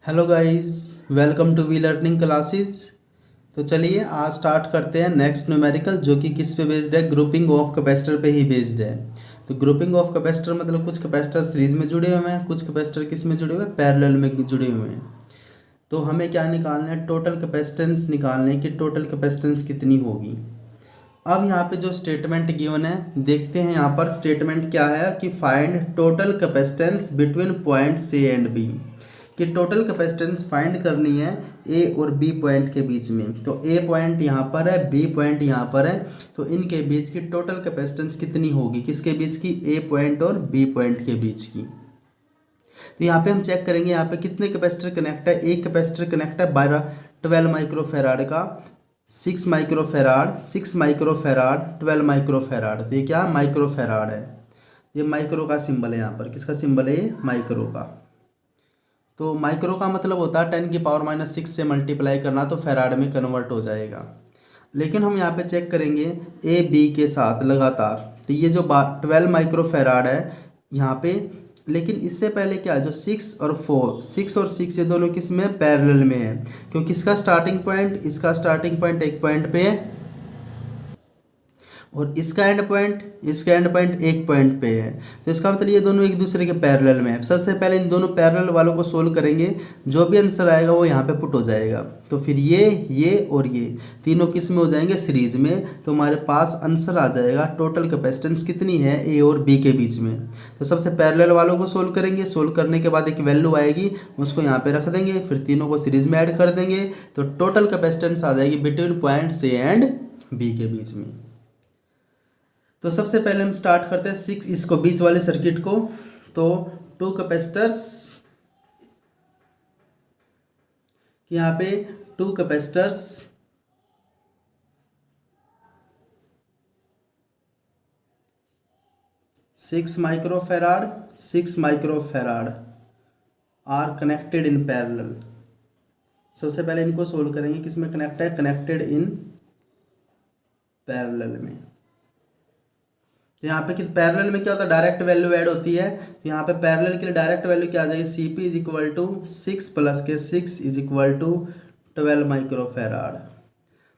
Hello guys, welcome to we learning classes. तो चलिए आज स्टार्ट करते हैं नेक्स्ट न्यूमेरिकल, जो कि किस पे बेस्ड है, ग्रुपिंग ऑफ कैपेसिटर पे ही बेस्ड है। तो ग्रुपिंग ऑफ कैपेसिटर मतलब कुछ कैपेसिटर सीरीज में जुड़े हुए हैं, कुछ कैपेसिटर किस में जुड़े हुए हैं, पैरेलल में जुड़े हुए हैं। तो हमें क्या निकालना है, टोटल कैपेसिटेंस निकालने की, टोटल कैपेसिटेंस कितनी होगी। अब यहाँ पे जो स्टेटमेंट गिवन है देखते हैं। यहाँ पर स्टेटमेंट क्या है कि find total capacitance between point A and B, कि टोटल कैपेसिटेंस फाइंड करनी है ए और बी पॉइंट के बीच में। तो ए पॉइंट यहाँ पर है, बी पॉइंट यहाँ पर है, तो इनके बीच की टोटल कैपेसिटेंस कितनी होगी, किसके बीच की, ए पॉइंट और बी पॉइंट के बीच की। तो यहाँ पे हम चेक करेंगे यहाँ पे कितने कैपेसिटर कनेक्ट है। एक कैपेसिटर कनेक्ट है 12 माइक्रोफेराड का, 6 माइक्रोफेराड, 6 माइक्रोफेराड, 12 माइक्रोफेराड। तो ये क्या माइक्रोफेराड है, ये माइक्रो का सिंबल है यहाँ पर। किसका सिंबल है, ये माइक्रो का। तो माइक्रो का मतलब होता है 10⁻⁻6 से मल्टीप्लाई करना, तो फेराड में कन्वर्ट हो जाएगा। लेकिन हम यहाँ पे चेक करेंगे ए बी के साथ लगातार, तो ये जो 12 माइक्रोफेराड है यहाँ पे। लेकिन इससे पहले क्या है, जो 6 और 6 ये दोनों किस में, पैरेलल में है, क्योंकि इसका स्टार्टिंग पॉइंट, इसका स्टार्टिंग पॉइंट एक पॉइंट पे है और इसका एंड पॉइंट एक पॉइंट पे है। तो इसका मतलब ये दोनों एक दूसरे के पैरेलल में है। सबसे पहले इन दोनों पैरेलल वालों को सोल्व करेंगे, जो भी आंसर आएगा वो यहाँ पे पुट हो जाएगा। तो फिर ये और ये तीनों किस में हो जाएंगे, सीरीज में। तो हमारे पास आंसर आ जाएगा टोटल कैपेसिटेंस कितनी है ए और बी के बीच में। तो सबसे पैरेलल वालों को सोल्व करेंगे, सोल्व करने के बाद एक वैल्यू आएगी, उसको यहाँ पे रख देंगे, फिर तीनों को सीरीज में ऐड कर देंगे, तो टोटल कैपेसिटेंस आ जाएगी between point A and B के बीच में। तो सबसे पहले हम स्टार्ट करते हैं 6 इसको बीच वाले सर्किट को। तो 2 कैपेसिटर्स, यहाँ पे 2 capacitors, six microfarad are connected in parallel. सबसे पहले इनको सोल्व करेंगे, किसमें कनेक्ट है, कनेक्टेड इन पैरेलल में। तो यहाँ पे कि पैरेलल में क्या होता है, डायरेक्ट वैल्यू ऐड होती है। तो यहाँ पे पैरेलल के लिए डायरेक्ट वैल्यू क्या आ जाएगी, C P is equal to 6 plus के 6 इज इक्वल टू 12 माइक्रोफेराड।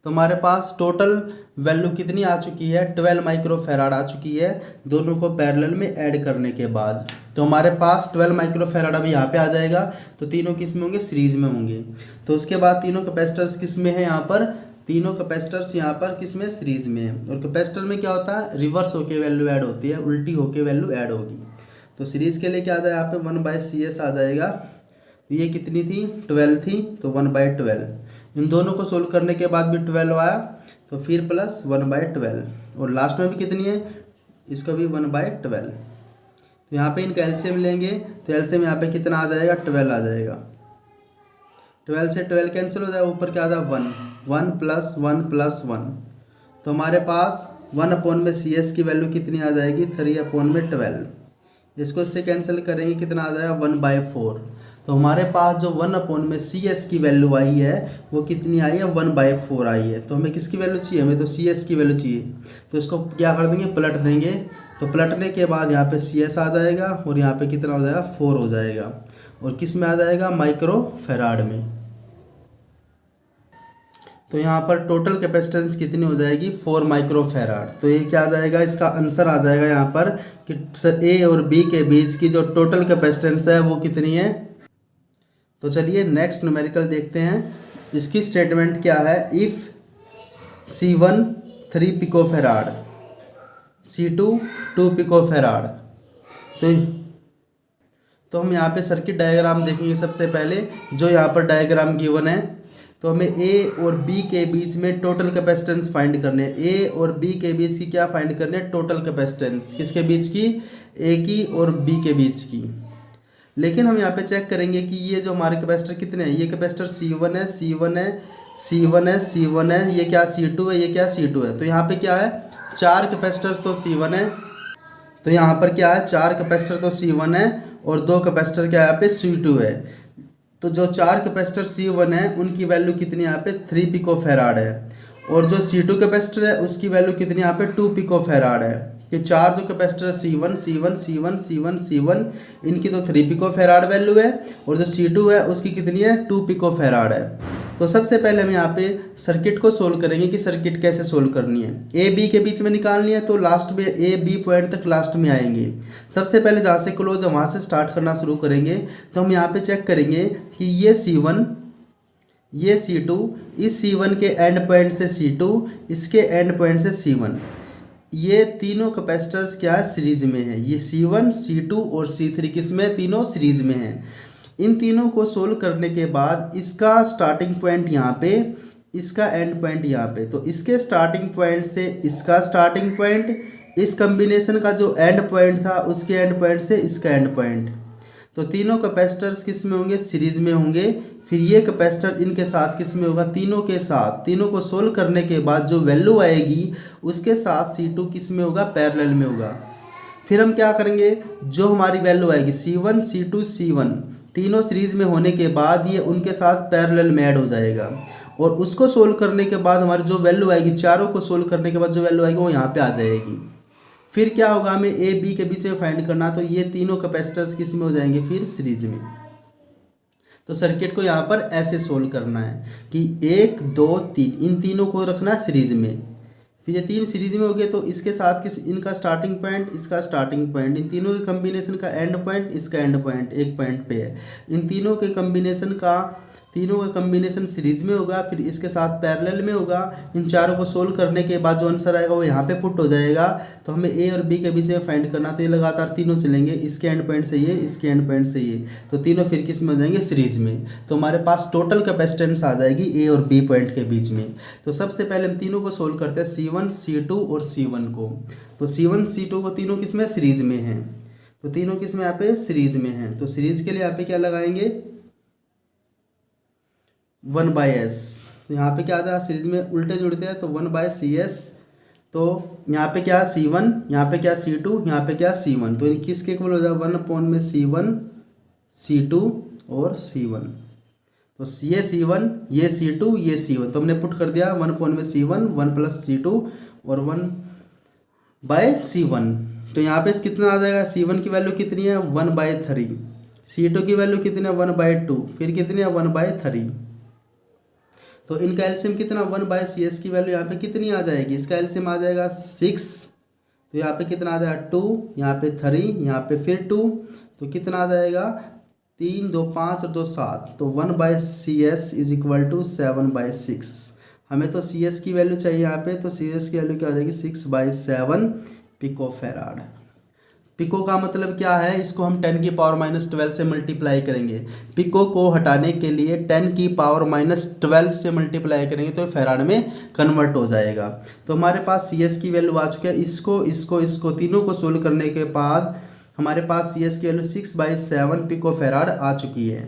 तो हमारे पास टोटल वैल्यू कितनी आ चुकी है, 12 माइक्रोफेराड आ चुकी है, दोनों को पैरेलल में ऐड करने के बाद। तो हमारे पास 12 माइक्रोफेराड अभी यहाँ पे आ जाएगा, तो तीनों किस में होंगे, सीरीज में होंगे। तो उसके बाद तीनों कैपेसिटर्स किस में है, यहाँ पर तीनों कैपेसिटर्स यहाँ पर किस में, सीरीज में है। और कैपेसिटर में क्या होता है, रिवर्स होके वैल्यू ऐड होती है, उल्टी होके वैल्यू ऐड होगी। तो सीरीज के लिए क्या आ जाएगा, यहाँ पे 1/CS आ जाएगा। तो ये कितनी थी, 12 थी, तो 1/12। इन दोनों को सोल्व करने के बाद भी 12 आया, तो फिर प्लस 1/12, और लास्ट में भी कितनी है, इसका भी 1/12। तो यहाँ पे इनका एलसीएम लेंगे, तो एलसीएम यहाँ पे कितना आ जाएगा, 12 आ जाएगा। 12 से 12 कैंसिल हो जाएगा, ऊपर क्या आ जाएगा 1 प्लस 1 प्लस 1। तो हमारे पास 1/CS की वैल्यू कितनी आ जाएगी, 3/12। इसको इससे कैंसिल करेंगे, कितना आ जाएगा 1/4। तो हमारे पास जो 1/CS की वैल्यू आई है वो कितनी आई है, 1/4 आई है। तो हमें किसकी वैल्यू चाहिए, हमें तो CS की वैल्यू चाहिए। तो इसको क्या कर देंगे, पलट देंगे। तो पलटने के बाद यहाँ पे CS आ जाएगा, और यहाँ पे कितना हो जाएगा, 4 हो जाएगा, और किस में आ जाएगा, माइक्रोफेराड में। तो यहाँ पर टोटल कैपेसिटेंस कितनी हो जाएगी, 4 माइक्रोफेराड। तो ये क्या आ जाएगा, इसका आंसर आ जाएगा यहाँ पर कि ए और बी के बीच की जो टोटल कैपेसिटेंस है वो कितनी है। तो चलिए नेक्स्ट न्यूमेरिकल देखते हैं। इसकी स्टेटमेंट क्या है, if C1 3 picofarad, C2 2 picofarad. तो हम यहाँ पे सर्किट डायग्राम देखेंगे सबसे पहले, जो यहाँ पर डायग्राम गिवन है। तो हमें ए और बी के बीच में टोटल कैपेसिटेंस फाइंड करने हैं। ए और बी के बीच की क्या फाइंड करने हैं, टोटल कैपेसिटेंस। किसके बीच की, ए की और बी के बीच की। लेकिन हम यहाँ पे चेक करेंगे कि ये जो हमारे कैपेसिटर कितने हैं, ये कैपेसिटर C1 है, C1 है, C1 है, C1 है, ये क्या C2 है, ये क्या C2 है। तो यहाँ पे क्या है, 4 कैपेसिटर्स तो C1 है। तो यहाँ पर क्या है, 4 कैपेसिटर तो C1 है, और 2 कैपेसिटर क्या है, यहाँ पे C2 है। तो जो 4 कैपेसिटर C1 है उनकी वैल्यू कितनी यहाँ पे, 3 पिकोफेराड है, और जो C2 कैपेसिटर है उसकी वैल्यू कितनी यहाँ पे, 2 पिकोफेराड है। कि चार जो capacitor C1 C1 C1 C1 C1 इनकी तो 3 पिको फेराड वैल्यू है और जो C2 है उसकी कितनी है 2 पिको फेराड है। तो सबसे पहले हम यहाँ पे सर्किट को सोल्व करेंगे कि सर्किट कैसे सोल्व करनी है। ए बी के बीच में निकालनी है तो लास्ट में ए बी पॉइंट तक लास्ट में आएंगे। सबसे पहले जहाँ से क्लोज है वहाँ से स्टार्ट करना शुरू करेंगे। तो हम यहाँ पे चेक करेंगे कि ये C1 ये C2, इस C1 के एंड पॉइंट से C2, इसके एंड पॉइंट से C1, ये तीनों कैपेसिटर्स क्या है सीरीज में है। ये C1 C2 और C3 किस में तीनों सीरीज में है। इन तीनों को सोल्व करने के बाद इसका स्टार्टिंग पॉइंट यहाँ पे, इसका एंड पॉइंट यहाँ पे, तो इसके स्टार्टिंग पॉइंट से इसका स्टार्टिंग पॉइंट, इस कम्बिनेशन का जो एंड पॉइंट था उसके एंड पॉइंट से इसका एंड पॉइंट, तो तीनों कैपेसिटर्स किस में होंगे सीरीज में होंगे। फिर ये कैपेसिटर इनके साथ किस में होगा तीनों के साथ। तीनों को सोल्व करने के बाद जो वैल्यू आएगी उसके साथ C2 किस में होगा पैरेलल में होगा। फिर हम क्या करेंगे, जो हमारी वैल्यू आएगी C1 C2 C1 तीनों सीरीज में होने के बाद ये उनके साथ पैरेलल में ऐड हो जाएगा और उसको सोल्व करने के बाद हमारी जो वैल्यू आएगी, चारों को सोल्व करने के बाद जो वैल्यू आएगी वो यहाँ पे आ जाएगी। फिर क्या होगा, हमें ए बी के बीच में फाइंड करना, तो ये तीनों कैपेसिटर्स किस में हो जाएंगे फिर सीरीज में। तो सर्किट को यहाँ पर ऐसे सोल्व करना है कि 1 2 3 इन तीनों को रखना है सीरीज में। फिर ये तीन सीरीज में हो गए तो इसके साथ किस इनका स्टार्टिंग पॉइंट, इसका स्टार्टिंग पॉइंट, इन तीनों के कम्बिनेशन का एंड पॉइंट, इसका एंड पॉइंट एक पॉइंट पे है। इन तीनों के कम्बिनेशन का सीरीज में होगा, फिर इसके साथ पैरेलल में होगा। इन चारों को सोल्व करने के बाद जो आंसर आएगा वो यहाँ पे पुट हो जाएगा। तो हमें ए और बी के बीच में फाइंड करना, तो ये लगातार तीनों चलेंगे, इसके एंड पॉइंट से ये, इसके एंड पॉइंट से ये, तो तीनों फिर किस में हो जाएंगे सीरीज में। तो हमारे पास टोटल कैपेसिटेंस आ जाएगी ए और बी पॉइंट के बीच में। तो सबसे पहले हम तीनों को सोल्व करते हैं C1 C2 और C1 को। तो C1 C2 को तीनों किस में सीरीज में हैं, तो तीनों किस में यहाँ पे सीरीज में हैं। तो सीरीज के लिए यहाँ पे क्या लगाएंगे 1/s। तो यहाँ पे क्या आता है सीरीज में उल्टे जुड़ते हैं तो 1/CS। तो यहाँ पे क्या C1, यहाँ पे क्या C2, यहाँ पे क्या C1, तो किसके इक्वल हो जाएगा 1/C1 C2 और C1। तो ये C1 ये C2 ये C1, तो हमने पुट कर दिया 1/C1 1 + C2 और 1/C1। तो यहाँ पे कितना आ जाएगा, C1 की वैल्यू कितनी है 1/3, C2 की वैल्यू कितनी है 1/2, फिर कितनी है 1/3। तो इनका एलसीएम कितना 1/CS की वैल्यू यहाँ पे कितनी आ जाएगी, इसका एलसीएम आ जाएगा 6। तो यहाँ पे कितना आ जाएगा 2, यहाँ पे 3, यहाँ पे फिर 2, तो कितना आ जाएगा 3 2 5 और 2 7। तो 1/CS = 7/6। हमें तो CS की वैल्यू चाहिए यहाँ पे, तो CS की वैल्यू क्या आ जाएगी 6/7 पिको फेराड। पिको का मतलब क्या है, इसको हम 10⁻⁻12 से मल्टीप्लाई करेंगे। पिको को हटाने के लिए 10⁻⁻12 से मल्टीप्लाई करेंगे तो फेराड में कन्वर्ट हो जाएगा। तो हमारे पास CS की वैल्यू आ चुकी है। इसको तीनों को सोल्व करने के बाद हमारे पास CS की वैल्यू 6/7 पिको फेराड आ चुकी है।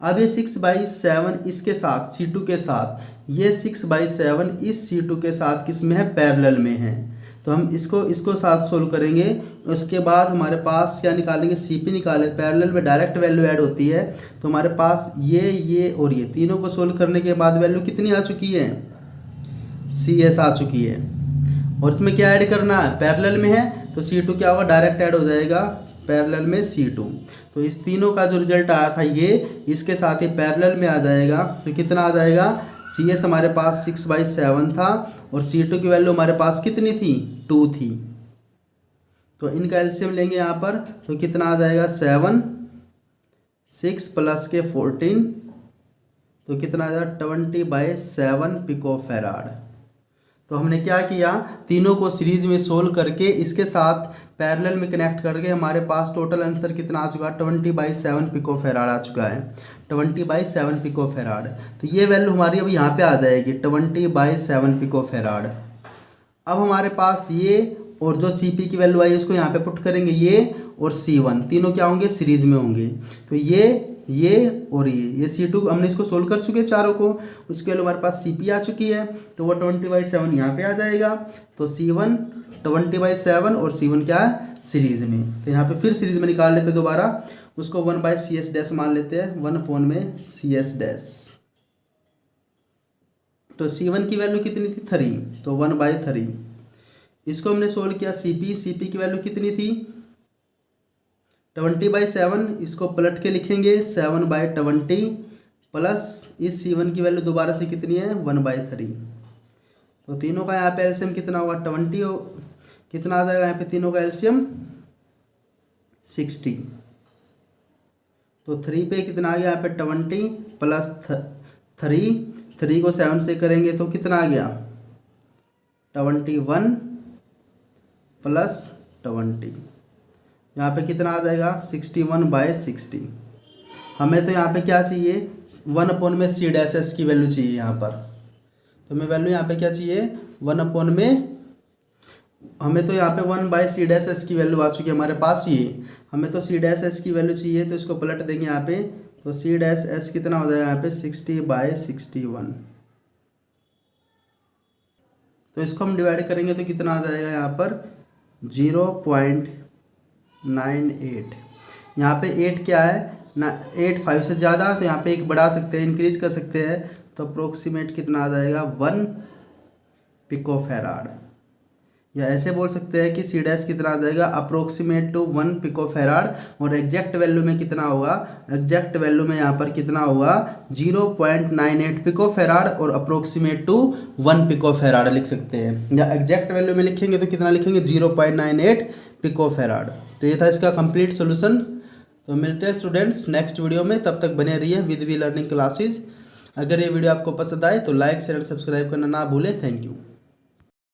अब ये 6/7 इसके साथ C2 के साथ, ये 6/7 इस C2 के साथ किस में है पैरेलल में है। तो हम इसको साथ सोल्व करेंगे। उसके बाद हमारे पास क्या निकालेंगे, CP निकाले, पैरेलल में डायरेक्ट वैल्यू ऐड होती है। तो हमारे पास ये और ये तीनों को सोल्व करने के बाद वैल्यू कितनी आ चुकी है CS आ चुकी है। और इसमें क्या ऐड करना है, पैरेलल में है तो C2 क्या होगा डायरेक्ट ऐड हो जाएगा पैरेलल में C2। तो इस तीनों का जो रिजल्ट आया था ये इसके साथ ही पैरेलल में आ जाएगा। तो कितना आ जाएगा, CS हमारे पास 6/7 था और C2 की वैल्यू हमारे पास कितनी थी 2 थी। तो इनका एलसीएम लेंगे यहाँ पर, तो कितना आ जाएगा 7 6 + के 14, तो कितना आ जाएगा 20/7 पिको फेराड। तो हमने क्या किया, तीनों को सीरीज में सोल्व करके इसके साथ पैरेलल में कनेक्ट करके हमारे पास टोटल आंसर कितना आ चुका है 20/7 पिको फेराड आ चुका है, 20/7 पिको फेराड। तो ये वैल्यू हमारी अब यहाँ पे आ जाएगी 20/7 पिको फेराड। अब हमारे पास ये और जो CP की वैल्यू आई उसको यहाँ पे पुट करेंगे, ये और C1 तीनों क्या होंगे सीरीज में होंगे। तो ये और ये C2 हमने इसको सोल्व कर चुके चारों को, उसके लिए हमारे पास CP आ चुकी है तो वो 20/7 यहाँ पे आ जाएगा। तो C1 20/7 और C1 क्या है सीरीज में। तो यहाँ पे फिर सीरीज में निकाल लेते दोबारा, उसको 1/CS मान लेते हैं 1/CS। तो C1 की वैल्यू कितनी थी 3, तो 1/3, इसको हमने सोल्व किया सीपी की वैल्यू कितनी थी 20/7, इसको पलट के लिखेंगे 7/20 प्लस इस C1 की वैल्यू दोबारा से कितनी है 1/3। तो तीनों का यहाँ पे एलसीएम कितना होगा 20 कितना आ जाएगा यहाँ पे तीनों का एलसीएम 60। तो 3 पे कितना आ गया यहाँ पे 20 प्लस 3 को 7 से करेंगे तो कितना आ गया 21 प्लस 20, यहाँ पे कितना आ जाएगा 61/60। हमें तो यहाँ पे क्या चाहिए 1 में C' की वैल्यू चाहिए यहाँ पर। तो हमें वैल्यू यहाँ पे क्या चाहिए 1 में, हमें तो यहाँ पे 1/C' की वैल्यू आ चुकी है हमारे पास ये, हमें तो C' की वैल्यू चाहिए। तो इसको पलट देंगे यहाँ पे, तो C' कितना हो जाएगा यहाँ पे 60/61। तो इसको हम डिवाइड करेंगे तो कितना आ जाएगा यहाँ पर 0.98। यहाँ पे 8 क्या है ना 8 5 से ज़्यादा, तो यहाँ पे एक बढ़ा सकते हैं इंक्रीज कर सकते हैं। तो अप्रोक्सीमेट कितना आ जाएगा 1 पिकोफेराड, या ऐसे बोल सकते हैं कि C' कितना आ जाएगा अप्रोक्सीमेट टू 1 पिकोफेराड। और एग्जैक्ट वैल्यू में कितना होगा, एग्जैक्ट वैल्यू में यहाँ पर कितना होगा 0.98 पिकोफेराड और अप्रोक्सीमेट टू 1 पिकोफेराड लिख सकते हैं। या एग्जैक्ट वैल्यू में लिखेंगे तो कितना लिखेंगे 0.98 पिकोफेराड। तो ये था इसका कंप्लीट सोल्यूशन। तो मिलते हैं स्टूडेंट्स नेक्स्ट वीडियो में, तब तक बने रहिए विद वी लर्निंग क्लासेज। अगर ये वीडियो आपको पसंद आए तो लाइक शेयर सब्सक्राइब करना ना भूलें। Thank you.